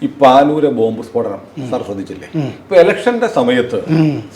ഈ പാനൂരെ ബോംബ് സ്ഫോടനം സാർ ശ്രദ്ധിച്ചില്ലേ? ഇപ്പൊ ഇലക്ഷന്റെ സമയത്ത്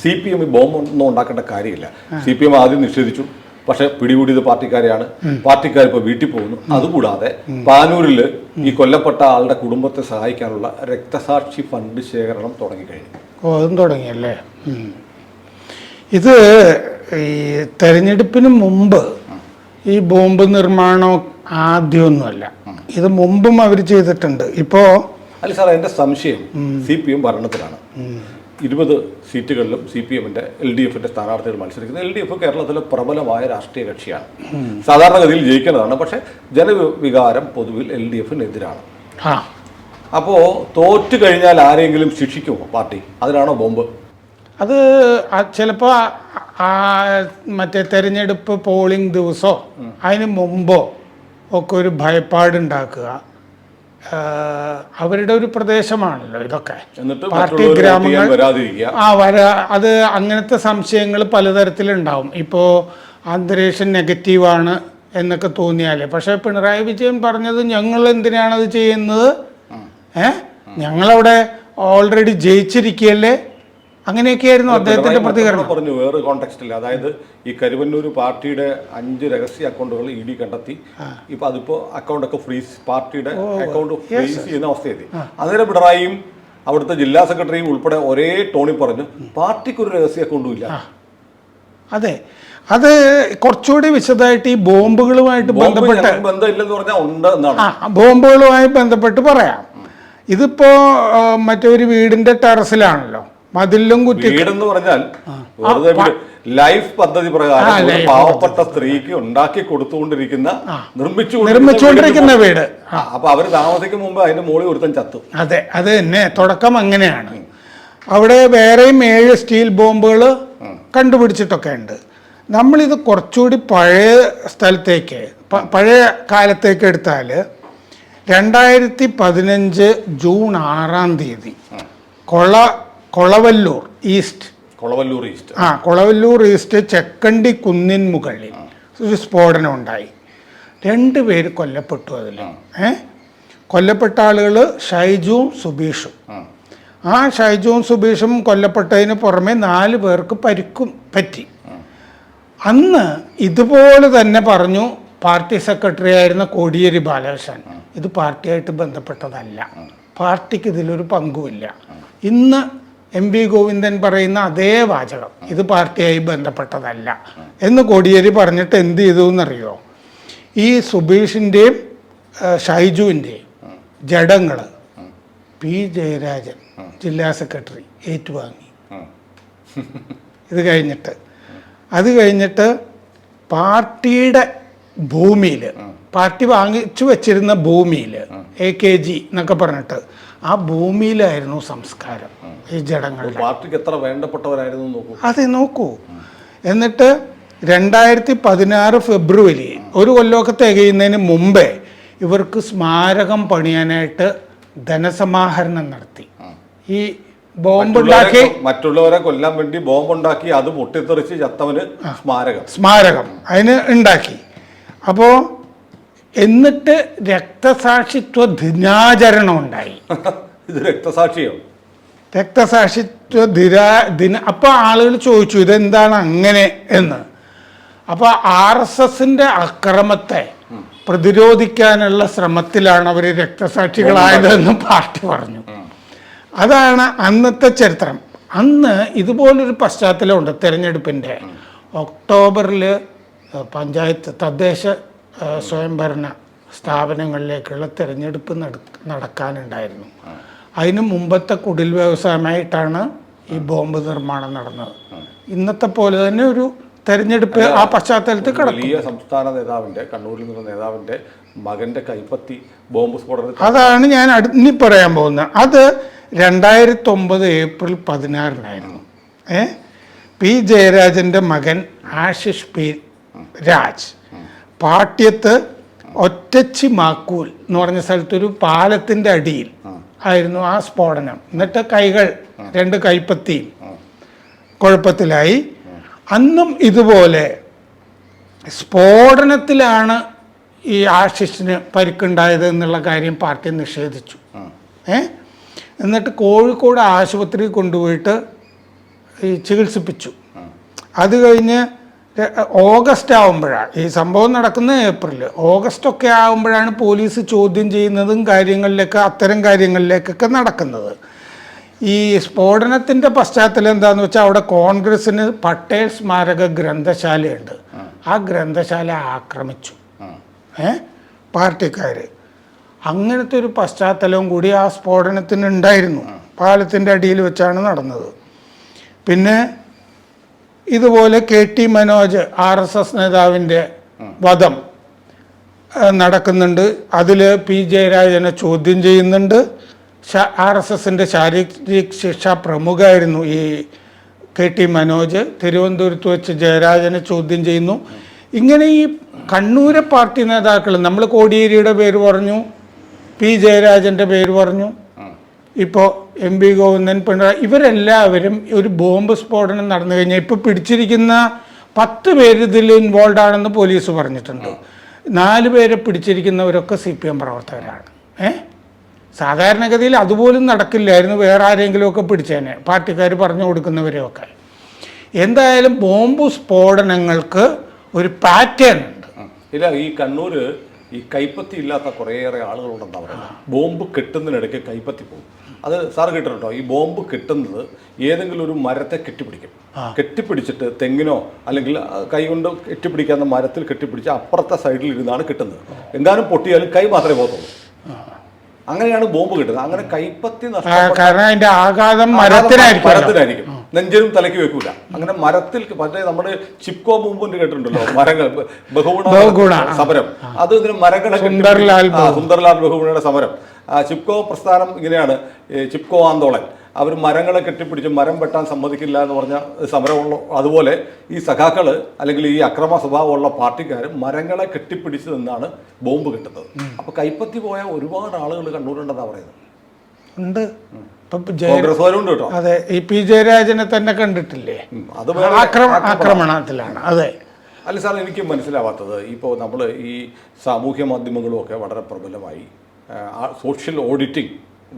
CPM ഈ ബോംബൊന്നും ഉണ്ടാക്കേണ്ട കാര്യമില്ല. CPM ആദ്യം നിഷേധിച്ചു, പക്ഷെ പിടികൂടിയത് പാർട്ടിക്കാരെയാണ്. പാർട്ടിക്കാർ ഇപ്പോൾ വീട്ടിൽ പോകുന്നു. അതുകൂടാതെ പാനൂരിൽ ഈ കൊല്ലപ്പെട്ട ആളുടെ കുടുംബത്തെ സഹായിക്കാനുള്ള രക്തസാക്ഷി ഫണ്ട് ശേഖരണം തുടങ്ങിക്കഴിഞ്ഞു. അതും തുടങ്ങിയല്ലേ? ഇത് ഈ തെരഞ്ഞെടുപ്പിന് മുമ്പ് ഈ ബോംബ് നിർമ്മാണം ആദ്യമൊന്നുമല്ല, ഇത് മുമ്പും അവർ ചെയ്തിട്ടുണ്ട്. ഇപ്പോൾ അല്ല സാർ, എൻ്റെ സംശയം CPM ഭരണത്തിലാണ്. 20 സീറ്റുകളിലും CPMന്റെ LDFന്റെ സ്ഥാനാർത്ഥികൾ മത്സരിക്കുന്നത്. LDF കേരളത്തിലെ പ്രബലമായ രാഷ്ട്രീയ കക്ഷിയാണ്, സാധാരണഗതിയിൽ ജയിക്കേണ്ടതാണ്. പക്ഷെ ജനവികാരം പൊതുവിൽ LDFനെതിരാണ്. അപ്പോൾ തോറ്റു കഴിഞ്ഞാൽ ആരെങ്കിലും ശിക്ഷിക്കുമോ പാർട്ടി? അതിനാണോ ബോംബ്? അത് ചിലപ്പോൾ മറ്റേ തെരഞ്ഞെടുപ്പ് പോളിംഗ് ദിവസമോ അതിന് മുമ്പോ ഒക്കെ ഒരു ഭയപ്പാടുണ്ടാക്കുക. അവരുടെ ഒരു പ്രദേശമാണല്ലോ ഇതൊക്കെ, പാർട്ടി ഗ്രാമങ്ങൾ. അത് അങ്ങനത്തെ സംശയങ്ങൾ പലതരത്തിലുണ്ടാവും. ഇപ്പോൾ അന്തരീക്ഷം നെഗറ്റീവാണ് എന്നൊക്കെ തോന്നിയാലേ. പക്ഷേ പിണറായി വിജയൻ പറഞ്ഞത് ഞങ്ങൾ എന്തിനാണത് ചെയ്യുന്നത്, ഞങ്ങളവിടെ ഓൾറെഡി ജയിച്ചിരിക്കുകയല്ലേ, അങ്ങനെയൊക്കെയായിരുന്നു അദ്ദേഹത്തിന്റെ പ്രതികരണം. പറഞ്ഞു വേറെ കോണ്ടെക്സ്റ്റിൽ, അതായത് ഈ കരുവന്നൂർ പാർട്ടിയുടെ 5 രഹസ്യ അക്കൗണ്ടുകൾ ED കണ്ടെത്തി. ഇപ്പൊ അതിപ്പോ അക്കൗണ്ടൊക്കെ ഫ്രീസ്, പാർട്ടിയുടെ അക്കൗണ്ട് ഫ്രീസ് ചെയ്യുന്ന അവസ്ഥയെത്തി. അന്നേരം പിണറായിയും അവിടുത്തെ ജില്ലാ സെക്രട്ടറിയും ഉൾപ്പെടെ ഒരേ ടോണിൽ പറഞ്ഞു പാർട്ടിക്ക് ഒരു രഹസ്യ അക്കൗണ്ടും ഇല്ല. അതെ, അത് കുറച്ചുകൂടി വിശദമായിട്ട് ഈ ബോംബുകളുമായിട്ട് ബന്ധപ്പെട്ട് ബന്ധമില്ലെന്ന് പറഞ്ഞാൽ ഉണ്ട് എന്നാണ്. ബോംബുകളുമായി ബന്ധപ്പെട്ട് പറയാം. ഇതിപ്പോ മറ്റൊരു വീടിന്റെ ടെറസിലാണല്ലോ, മതിലും കുറ്റി. വീടെന്ന് പറഞ്ഞാൽ ലൈഫ് പദ്ധതി പ്രകാരം പാവപ്പെട്ട സ്ത്രീക്ക് ഉണ്ടാക്കി കൊടുത്തുകൊണ്ടിരിക്കുന്ന നിർമ്മിച്ചുകൊണ്ടിരിക്കുന്ന വീട്. അപ്പൊ അവര് താമസിക്കും മുമ്പ് അതിന്റെ മുകളിൽ ഒരുത്തൻ ചത്തു. അതെ, അത് തന്നെ തുടക്കം അങ്ങനെയാണ്. അവിടെ വേറെയും 7 സ്റ്റീൽ ബോംബുകൾ കണ്ടുപിടിച്ചിട്ടൊക്കെ ഉണ്ട്. നമ്മളിത് കുറച്ചുകൂടി പഴയ സ്ഥലത്തേക്ക്, പഴയ കാലത്തേക്ക് എടുത്താൽ 2015 ജൂൺ 6-ാം തീയതി കൊളവല്ലൂർ ഈസ്റ്റ് ചെക്കണ്ടി കുന്നിൻ മുകളിൽ ഒരു സ്ഫോടനം ഉണ്ടായി. 2 പേര് കൊല്ലപ്പെട്ടു. അതിൽ കൊല്ലപ്പെട്ട ആളുകൾ ഷൈജുവും സുബീഷും. ആ ഷൈജുവും സുബീഷും കൊല്ലപ്പെട്ടതിന് പുറമെ 4 പേർക്ക് പരിക്കും പറ്റി. അന്ന് ഇതുപോലെ തന്നെ പറഞ്ഞു പാർട്ടി സെക്രട്ടറി ആയിരുന്ന കോടിയേരി ബാലകൃഷ്ണൻ, ഇത് പാർട്ടിയായിട്ട് ബന്ധപ്പെട്ടതല്ല, പാർട്ടിക്ക് ഇതിലൊരു പങ്കുമില്ല. ഇന്ന് MV ഗോവിന്ദൻ പറയുന്ന അതേ വാചകം, ഇത് പാർട്ടിയായി ബന്ധപ്പെട്ടതല്ല എന്ന് കോടിയേരി പറഞ്ഞിട്ട് എന്ത് ചെയ്തു എന്നറിയോ? ഈ സുബീഷിൻ്റെയും ഷൈജുവിൻ്റെയും ജഡങ്ങൾ P ജയരാജൻ ജില്ലാ സെക്രട്ടറി ഏറ്റുവാങ്ങി. അത് കഴിഞ്ഞിട്ട് പാർട്ടിയുടെ ഭൂമിയിൽ, പാർട്ടി വാങ്ങിച്ചു വെച്ചിരുന്ന ഭൂമിയിൽ AKG എന്നൊക്കെ പറഞ്ഞിട്ട് ആ ഭൂമിയിലായിരുന്നു സംസ്കാരം ഈ ജഡങ്ങൾ. പാർട്ടിക്ക് എത്ര വേണ്ടപ്പെട്ടവരായിരുന്നു നോക്കൂ. അതെ, നോക്കൂ. എന്നിട്ട് 2016 ഫെബ്രുവരി, ഒരു കൊല്ലമൊക്കെ തികയുന്നതിന് മുമ്പേ ഇവർക്ക് സ്മാരകം പണിയാനായിട്ട് ധനസമാഹരണം നടത്തി. ഈ ബോംബുണ്ടാക്കി മറ്റുള്ളവരെ കൊല്ലാൻ വേണ്ടി ബോംബുണ്ടാക്കി അത് പൊട്ടിത്തെറിച്ച് ചത്തവന് സ്മാരകം അതിന് ഉണ്ടാക്കി. അപ്പോൾ എന്നിട്ട് രക്തസാക്ഷിത്വ ദിനാചരണം ഉണ്ടായി. ഇത് രക്തസാക്ഷിത്വ ദിന. അപ്പോൾ ആളുകൾ ചോദിച്ചു ഇതെന്താണ് അങ്ങനെ എന്ന്. അപ്പോൾ RSSന്റെ അക്രമത്തെ പ്രതിരോധിക്കാനുള്ള ശ്രമത്തിലാണ് അവർ രക്തസാക്ഷികളായതെന്ന് പാർട്ടി പറഞ്ഞു. അതാണ് അന്നത്തെ ചരിത്രം. അന്ന് ഇതുപോലൊരു പശ്ചാത്തലമുണ്ട്. തെരഞ്ഞെടുപ്പിൻ്റെ ഒക്ടോബറിൽ പഞ്ചായത്ത് തദ്ദേശ സ്വയംഭരണ സ്ഥാപനങ്ങളിലേക്കുള്ള തിരഞ്ഞെടുപ്പ് നടക്കാനുണ്ടായിരുന്നു. അതിന് മുമ്പത്തെ കുടിൽ വ്യവസായമായിട്ടാണ് ഈ ബോംബ് നിർമ്മാണം നടന്നത്. ഇന്നത്തെ പോലെ തന്നെ ഒരു തെരഞ്ഞെടുപ്പ് ആ പശ്ചാത്തലത്തിൽ കിടക്കും. വലിയ സംസ്ഥാന നേതാവിന്റെ, കണ്ണൂരിൽ നിന്നുള്ള നേതാവിന്റെ മകന്റെ കൈപ്പത്തി ബോംബ് സ്ഫോടനം. അതാണ് ഞാൻ ഇനി പറയാൻ പോകുന്നത്. അത് 2009 ഏപ്രിൽ 16-നായിരുന്നു. P ജയരാജന്റെ മകൻ ആശിഷ് P രാജ് പാട്യത്ത് ഒറ്റച്ചി മാക്കൂൽ എന്ന് പറഞ്ഞ സ്ഥലത്തൊരു പാലത്തിൻ്റെ അടിയിൽ ആയിരുന്നു ആ സ്ഫോടനം. എന്നിട്ട് 2 കൈപ്പത്തിയും കുഴപ്പത്തിലായി. അന്നും ഇതുപോലെ സ്ഫോടനത്തിലാണ് ഈ ആശിഷിന് പരിക്കുണ്ടായത് എന്നുള്ള കാര്യം പാർട്ടി നിഷേധിച്ചു. എന്നിട്ട് കോഴിക്കോട് ആശുപത്രിയിൽ കൊണ്ടുപോയിട്ട് ഈ ചികിത്സിപ്പിച്ചു. അത് കഴിഞ്ഞ് ഓഗസ്റ്റ് ആകുമ്പോഴാണ് ഈ സംഭവം നടക്കുന്നത്, ഏപ്രിൽ ഓഗസ്റ്റൊക്കെ ആകുമ്പോഴാണ് പോലീസ് ചോദ്യം ചെയ്യുന്നതും അത്തരം കാര്യങ്ങളിലേക്കൊക്കെ നടക്കുന്നത്. ഈ സ്ഫോടനത്തിൻ്റെ പശ്ചാത്തലം എന്താണെന്ന് വെച്ചാൽ അവിടെ കോൺഗ്രസ്സിന് പട്ടേൽ സ്മാരക ഗ്രന്ഥശാലയുണ്ട്. ആ ഗ്രന്ഥശാല ആക്രമിച്ചു പാർട്ടിക്കാർ. അങ്ങനത്തെ ഒരു പശ്ചാത്തലവും കൂടി ആ സ്ഫോടനത്തിന് ഉണ്ടായിരുന്നു. പാലത്തിൻ്റെ അടിയിൽ വെച്ചാണ് നടന്നത്. പിന്നെ ഇതുപോലെ KT മനോജ് RSS നേതാവിൻ്റെ വധം നടക്കുന്നുണ്ട്. അതിൽ P ജയരാജനെ ചോദ്യം ചെയ്യുന്നുണ്ട്. RSSൻ്റെ ശാരീരിക ശിക്ഷ പ്രമുഖമായിരുന്നു ഈ KT മനോജ്. തിരുവനന്തപുരത്ത് വെച്ച് ജയരാജനെ ചോദ്യം ചെയ്യുന്നു. ഇങ്ങനെ ഈ കണ്ണൂരെ പാർട്ടി നേതാക്കൾ, നമ്മൾ കോടിയേരിയുടെ പേര് പറഞ്ഞു, P ജയരാജൻ്റെ പേര് പറഞ്ഞു, ഇപ്പോൾ MP ഗോവിന്ദൻ, പിണറായി, ഇവരെല്ലാവരും ഒരു ബോംബ് സ്ഫോടനം നടന്നു കഴിഞ്ഞാൽ ഇപ്പോൾ പിടിച്ചിരിക്കുന്ന 10 പേര് ഇതിൽ ഇൻവോൾവ് ആണെന്ന് പോലീസ് പറഞ്ഞിട്ടുണ്ട്. 4 പേരെ പിടിച്ചിരിക്കുന്നവരൊക്കെ CPM പ്രവർത്തകരാണ്. സാധാരണഗതിയിൽ അതുപോലും നടക്കില്ലായിരുന്നു, വേറെ ആരെങ്കിലുമൊക്കെ പിടിച്ചേനെ, പാർട്ടിക്കാർ പറഞ്ഞു കൊടുക്കുന്നവരെയൊക്കെ. എന്തായാലും ബോംബ് സ്ഫോടനങ്ങൾക്ക് ഒരു പാറ്റേൺ ഉണ്ട്. ഇല്ല, ഈ കണ്ണൂർ ഈ കൈപ്പത്തി ഇല്ലാത്ത കുറേയേറെ ആളുകളുണ്ടെന്നാ പറയുന്നത്. ബോംബ് കെട്ടുന്നതിനിടയ്ക്ക് കൈപ്പത്തി പോകും. അത് സാറ് കേട്ടിട്ടുണ്ടോ? ഈ ബോംബ് കെട്ടുന്നത് ഏതെങ്കിലും ഒരു മരത്തെ കെട്ടിപ്പിടിച്ചിട്ട് തെങ്ങിനോ അല്ലെങ്കിൽ കൈ കൊണ്ട് കെട്ടിപ്പിടിക്കാവുന്ന മരത്തിൽ കെട്ടിപ്പിടിച്ച് അപ്പുറത്തെ സൈഡിൽ ഇരുന്നാണ് കിട്ടുന്നത്. എങ്ങാനും പൊട്ടിയാലും കൈ മാത്രമേ പോകത്തുള്ളൂ. അങ്ങനെയാണ് ബോംബ് കിട്ടുന്നത്. അങ്ങനെ കൈപ്പത്തി കാരണം അതിന്റെ ആഘാതം മരത്തിനായിരിക്കും, നെഞ്ചിനും തലയ്ക്ക് വെക്കൂല. അങ്ങനെ മരത്തിൽ മറ്റേ നമ്മുടെ ചിപ്കോ മൂവ്മെന്റ് കേട്ടിട്ടുണ്ടല്ലോ, മരങ്ങൾ ബഹുഗുണ സമരം. അത് ഇതിന് മരങ്ങളെ സുന്ദർലാൽ ബഹുഗുണയുടെ സമരം. ചിപ്കോ പ്രസ്ഥാനം ഇങ്ങനെയാണ്, ചിപ്കോ ആന്തോളൻ. അവർ മരങ്ങളെ കെട്ടിപ്പിടിച്ച് മരം വെട്ടാൻ സമ്മതിക്കില്ല എന്ന് പറഞ്ഞ സമരമുള്ള. അതുപോലെ ഈ സഖാക്കള് അല്ലെങ്കിൽ ഈ അക്രമ സ്വഭാവമുള്ള പാർട്ടിക്കാർ മരങ്ങളെ കെട്ടിപ്പിടിച്ച് നിന്നാണ് ബോംബ് കിട്ടുന്നത്. അപ്പൊ കൈപ്പത്തി പോയ ഒരുപാട് ആളുകൾ കണ്ണൂരുണ്ടെന്നാ പറയുന്നത്. ഉണ്ട്. കോൺഗ്രസ്സുകാരുണ്ട് കേട്ടോ. അതെ, ഈ P ജയരാജനെ തന്നെ കണ്ടിട്ടില്ലേ, അത് ആക്രമണത്തിലാണ്. അതെ. അല്ല സാർ, എനിക്ക് മനസ്സിലാവാത്തത് ഇപ്പോൾ നമ്മൾ ഈ സാമൂഹ്യ മാധ്യമങ്ങളും ഒക്കെ വളരെ പ്രബലമായി, സോഷ്യൽ ഓഡിറ്റിംഗ്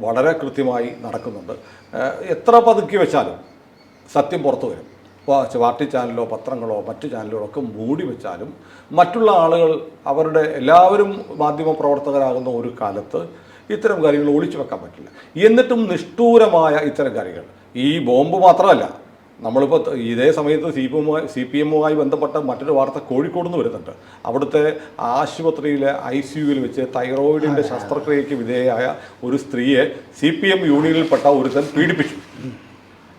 വളരെ കൃത്യമായി നടക്കുന്നുണ്ട്. എത്ര പതുക്കി വെച്ചാലും സത്യം പുറത്തു വരും. പാർട്ടി ചാനലോ പത്രങ്ങളോ മറ്റു ചാനലുകളോ ഒക്കെ മൂടി വെച്ചാലും മറ്റുള്ള ആളുകൾ അവരുടെ എല്ലാവരും മാധ്യമ പ്രവർത്തകരാകുന്ന ഒരു കാലത്ത് ഇത്തരം കാര്യങ്ങൾ ഒളിച്ചു വെക്കാൻ പറ്റില്ല. എന്നിട്ടും നിഷ്ഠൂരമായ ഇത്തരം കാര്യങ്ങൾ, ഈ ബോംബ് മാത്രമല്ല, നമ്മളിപ്പോൾ ഇതേ സമയത്ത് CPM-മായി ബന്ധപ്പെട്ട മറ്റൊരു വാർത്ത കോഴിക്കോട് നിന്ന് വരുന്നുണ്ട്. അവിടുത്തെ ആശുപത്രിയിലെ ICUവിൽ വെച്ച് തൈറോയിഡിൻ്റെ ശസ്ത്രക്രിയയ്ക്ക് വിധേയയായ ഒരു സ്ത്രീയെ CPM യൂണിയനിൽപ്പെട്ട ഒരുത്തൻ പീഡിപ്പിച്ചു.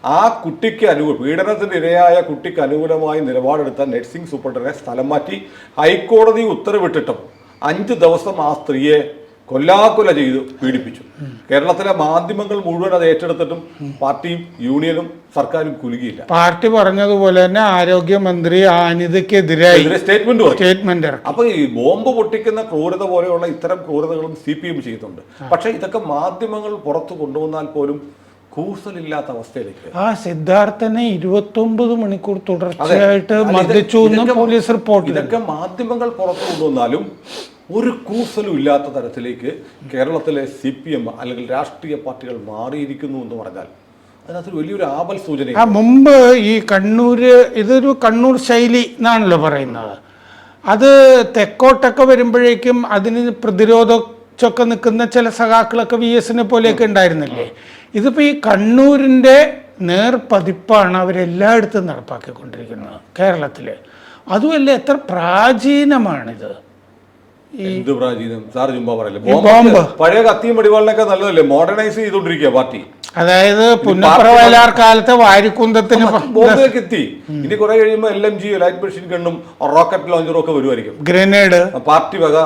ആ കുട്ടിക്ക് പീഡനത്തിന് ഇരയായ കുട്ടിക്ക് അനുകൂലമായി നിലപാടെടുത്ത നഴ്സിംഗ് സൂപ്രണ്ടിനെ സ്ഥലം മാറ്റി ഹൈക്കോടതി ഉത്തരവിട്ടിട്ടും 5 ദിവസം ആ സ്ത്രീയെ കൊല്ലാക്കൊല ചെയ്ത് പീഡിപ്പിച്ചു. കേരളത്തിലെ മാധ്യമങ്ങൾ മുഴുവൻ അത് ഏറ്റെടുത്തിട്ടും പാർട്ടിയും യൂണിയനും സർക്കാരും കുലുകിയില്ല. പാർട്ടി പറഞ്ഞതുപോലെ തന്നെ ആരോഗ്യമന്ത്രി അനിതയ്ക്കെതിരായി സ്റ്റേറ്റ്മെന്റ്. അപ്പൊ ഈ ബോംബ് പൊട്ടിക്കുന്ന ക്രൂരത പോലെയുള്ള ഇത്തരം ക്രൂരതകളും CPM ചെയ്യുന്നുണ്ട്. പക്ഷെ ഇതൊക്കെ മാധ്യമങ്ങൾ പുറത്തു കൊണ്ടുവന്നാൽ പോലും കൂസലില്ലാത്ത അവസ്ഥയിലേക്ക്. സിദ്ധാർത്ഥനെ 29 മണിക്കൂർ തുടർച്ചയായിട്ട് മർദ്ദിച്ചു എന്ന് പോലീസ് റിപ്പോർട്ട്. ഇതൊക്കെ മാധ്യമങ്ങൾ പുറത്തു കൊണ്ടുവന്നാലും ഒരു കൂസലും ഇല്ലാത്ത തരത്തിലേക്ക് കേരളത്തിലെ CPM അല്ലെങ്കിൽ രാഷ്ട്രീയ പാർട്ടികൾ മാറിയിരിക്കുന്നു എന്ന് പറഞ്ഞാൽ അതിനകത്തൊരു വലിയൊരു ആപൽ സൂചന. മുമ്പ് ഈ ഇതൊരു കണ്ണൂർ ശൈലി എന്നാണല്ലോ പറയുന്നത്. അത് തെക്കോട്ടൊക്കെ വരുമ്പോഴേക്കും അതിന് പ്രതിരോധിച്ചൊക്കെ നിൽക്കുന്ന ചില സഖാക്കളൊക്കെ VS-നെ പോലെയൊക്കെ ഉണ്ടായിരുന്നില്ലേ. ഇതിപ്പോൾ ഈ കണ്ണൂരിൻ്റെ നേർപതിപ്പാണ് അവരെല്ലായിടത്തും നടപ്പാക്കിക്കൊണ്ടിരിക്കുന്നത് കേരളത്തിൽ. അതുമല്ല, എത്ര പ്രാചീനമാണിത്. എന്ത് പ്രാചീനം സാർ, ചുമ്മാ പറയല്ലേ. പഴയ കത്തിയും പടിവാളിനൊക്കെ നല്ലതല്ലേ, മോഡേണൈസ് ചെയ്തോണ്ടിരിക്കുക പാർട്ടി. അതായത് പുന്നപ്ര വയലാർ കാലത്തെ വാരിക്കുന്തത്തിന് ബോംബേക്ക് എത്തി. ഇനി കുറെ കഴിയുമ്പോൾ LMG ലൈറ്റ് മെഷീൻ ഗണ്ണും റോക്കറ്റ് ലോഞ്ചറും ഒക്കെ വരുമായിരിക്കും. ഗ്രനേഡ് പാർട്ടി വക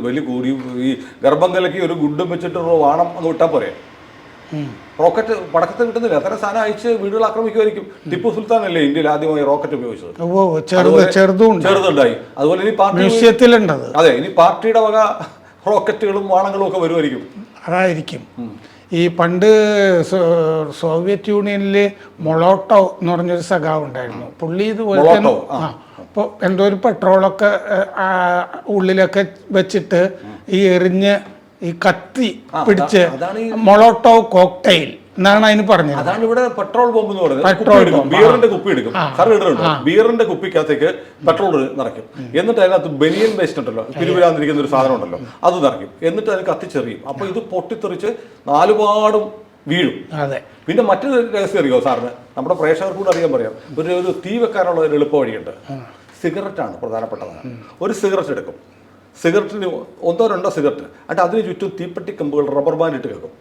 വലിയ കൂടി ഈ ഗർഭം കലക്കി ഒരു ഗുണ്ടും വെച്ചിട്ട് വാണം അങ്ങ് വിട്ടാൽ പോരെ. റോക്കറ്റ് പടക്കത്ത് കിട്ടുന്നില്ല, അത്തരം സാധനം അയച്ച് വീടുകൾ ആക്രമിക്കുമായിരിക്കും. ടിപ്പു സുൽത്താൻ അല്ലേ ഇന്ത്യയിൽ ആദ്യമായി റോക്കറ്റ് ഉപയോഗിച്ചത്. ചെറുതുണ്ടായി. അതുപോലെ ഇനി പാർട്ടി, അതെ, ഇനി പാർട്ടിയുടെ വക റോക്കറ്റുകളും വാണങ്ങളും ഒക്കെ വരുമായിരിക്കും. അതായിരിക്കും. ഈ പണ്ട് സോവിയറ്റ് യൂണിയനിൽ മൊളോട്ടോ എന്ന് പറഞ്ഞൊരു സഖാവ് ഉണ്ടായിരുന്നു. പുള്ളി ഇതുപോലെ അപ്പോൾ എന്തോ ഒരു പെട്രോളൊക്കെ ഉള്ളിലൊക്കെ വെച്ചിട്ട് ഈ എറിഞ്ഞ് ഈ കത്തി പിടിച്ച് അതാണ് മൊളോട്ടോവ് കോക്ടെയിൽ എന്നാണ് അതിന് പറഞ്ഞത്. അതാണ് ഇവിടെ പെട്രോൾ ബോംബ് എന്ന് പറയുന്നത്. ബിയറിന്റെ കുപ്പി എടുക്കും, സാർ ഇടുന്നുണ്ട്, ബിയറിന്റെ കുപ്പിക്കകത്തേക്ക് പെട്രോൾ നിറയ്ക്കും, എന്നിട്ട് അതിനകത്ത് ബനിയൻ വേസ്റ്റ് ഉണ്ടല്ലോ, പിരിവിലാന്നിരിക്കുന്ന ഒരു സാധനം ഉണ്ടല്ലോ, അത് നിറയ്ക്കും, എന്നിട്ട് അതിന് കത്തിച്ചെറിയും. അപ്പൊ ഇത് പൊട്ടിത്തെറിച്ച് നാലുപാടും വീഴും. അതെ. പിന്നെ മറ്റൊരു രഹസ്യം അറിയോ സാറിന്, നമ്മുടെ പ്രേക്ഷകർക്ക് കൂടെ അറിയാൻ പറയാം, ഒരു തീ വെക്കാനുള്ള ഒരു എളുപ്പ വഴിയുണ്ട്. സിഗരറ്റാണ് പ്രധാനപ്പെട്ടതാണ്. ഒരു സിഗരറ്റ് എടുക്കും, സിഗരറ്റിന് 1-2 സിഗരറ്റ്, എന്നിട്ട് അതിന് ചുറ്റും തീപ്പെട്ടി കമ്പുകൾ റബ്ബർ ബാൻഡ് ഇട്ട് കേൾക്കും,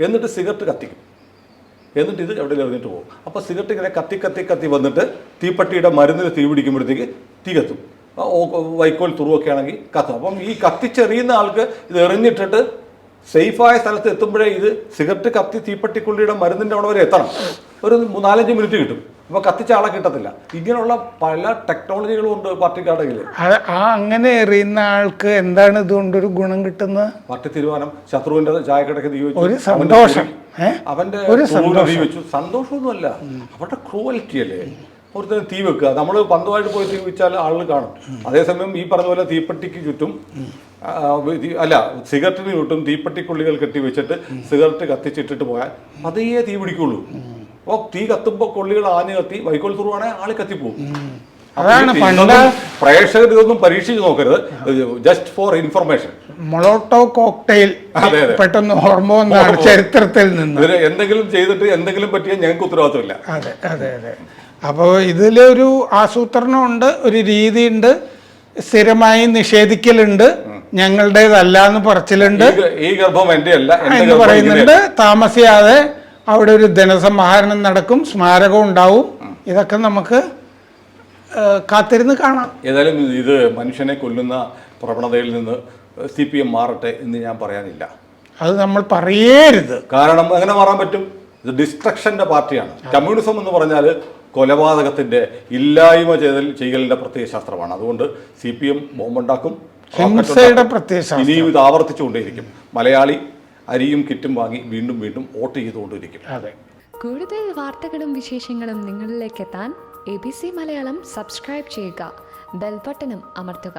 എന്നിട്ട് സിഗരറ്റ് കത്തിക്കും, എന്നിട്ട് ഇത് എവിടെയും എറിഞ്ഞിട്ട് പോകും. അപ്പോൾ സിഗരറ്റ് ഇങ്ങനെ കത്തി വന്നിട്ട് തീപ്പെട്ടിയുടെ മരുന്നിന് തീ പിടിക്കുമ്പോഴത്തേക്ക് തീ കത്തും. വൈക്കോൽ തുറുവൊക്കെ ആണെങ്കിൽ കത്തും. അപ്പം ഈ കത്തിച്ചെറിയുന്ന ആൾക്ക് ഇത് എറിഞ്ഞിട്ടിട്ട് സേഫായ സ്ഥലത്ത് എത്തുമ്പോഴേ ഇത് സിഗരറ്റ് കത്തി തീപ്പെട്ടിക്കുള്ളിയുടെ മരുന്നിൻ്റെ അവിടെ വരെ എത്തണം. ഒരു 4-5 മിനിറ്റ് കിട്ടും. അപ്പോൾ കത്തിച്ച ആളെ കിട്ടത്തില്ല. ഇങ്ങനെയുള്ള പല ടെക്നോളജികളും ഉണ്ട് പാർട്ടിക്കാണെങ്കിൽ. അങ്ങനെ എറിയുന്ന ആൾക്ക് എന്താണ് ഇതുകൊണ്ടൊരു ഗുണം കിട്ടുന്നത്? പാർട്ടി തീരുമാനം. ശത്രുവിന്റെ ചായക്കടക്ക് തീ വെച്ചു, ഒരു സന്തോഷം, അവന്റെ തീ വെച്ചു, സന്തോഷമൊന്നുമല്ല, അവരുടെ ക്രൂവൽറ്റി അല്ലേ. ഒരുത്തരം തീ വെക്കുക, നമ്മൾ പന്തുമായിട്ട് പോയി തീ വെച്ചാൽ ആളുകൾ കാണും. അതേസമയം ഈ പറഞ്ഞ പോലെ തീപ്പെട്ടിക്ക് ചുറ്റും അല്ല സിഗരറ്റിന് ചുറ്റും തീപ്പെട്ടിക്കുള്ളികൾ കെട്ടി വെച്ചിട്ട് സിഗരറ്റ് കത്തിച്ചിട്ടിട്ട് പോയാൽ അതേ തീ പിടിക്കുള്ളൂ. അപ്പോൾ തീ കത്തുമ്പോൾ കൊള്ളികൾ ആഞ്ഞ് കത്തി വൈക്കോൽ തുറുവാണെങ്കിൽ ആള് കത്തിപ്പോവും. പ്രേക്ഷകർ ഇതൊന്നും പരീക്ഷിച്ച് നോക്കരുത്, ജസ്റ്റ് ഫോർ ഇൻഫർമേഷൻ. മൊളോട്ടോവ് കോക്ടെയിൽ പെട്ടെന്ന് ഓർമ്മ വന്നാണ് ചരിത്രത്തിൽ നിന്ന്. എന്തെങ്കിലും ചെയ്തിട്ട് എന്തെങ്കിലും പറ്റിയാൽ ഞങ്ങൾക്ക് ഉത്തരവാദിത്തമില്ല. അതെ അതെ അതെ. അപ്പോൾ ഇതിലൊരു ആസൂത്രണമുണ്ട്, ഒരു രീതിയുണ്ട്, സ്ഥിരമായി നിഷേധിക്കലുണ്ട്, ഞങ്ങളുടേതല്ല എന്ന് പറച്ചിലുണ്ട്, ഈ ഗർഭം എന്റെ അല്ല എന്ന് പറയുന്നുണ്ട്. താമസിയാതെ അവിടെ ഒരു ധനസമാഹരണം നടക്കും, സ്മാരകം ഉണ്ടാവും. ഇതൊക്കെ നമുക്ക് കാത്തിരുന്ന് കാണാം. ഏതായാലും ഇത് മനുഷ്യനെ കൊല്ലുന്ന പ്രവണതയിൽ നിന്ന് CPM മാറട്ടെ എന്ന് ഞാൻ പറയാനില്ല. അത് നമ്മൾ പറയരുത്. കാരണം എങ്ങനെ മാറാൻ പറ്റും? ഇത് ഡിസ്ട്രക്ഷന്റെ പാർട്ടിയാണ്. കമ്മ്യൂണിസം എന്ന് പറഞ്ഞാൽ കൊലപാതകത്തിന്റെ ഇല്ലായ്മ ചെയ്യലിന്റെ പ്രത്യയശാസ്ത്രമാണ്. അതുകൊണ്ട് CPM ബോംബുണ്ടാക്കും, ഹിംസയുടെ പ്രത്യയശാസ്ത്രം. ഇനിയും ഇത് ആവർത്തിച്ചുകൊണ്ടേയിരിക്കും. മലയാളി അരിയും കിറ്റും വാങ്ങി വീണ്ടും വീണ്ടും വോട്ട് ചെയ്തുകൊണ്ടിരിക്കും. അതെ. കൂടുതൽ വാർത്തകളും വിശേഷങ്ങളും നിങ്ങളിലേക്ക് എത്താൻ ABC മലയാളം സബ്സ്ക്രൈബ് ചെയ്യുക, ബെൽ ബട്ടണും അമർത്തുക.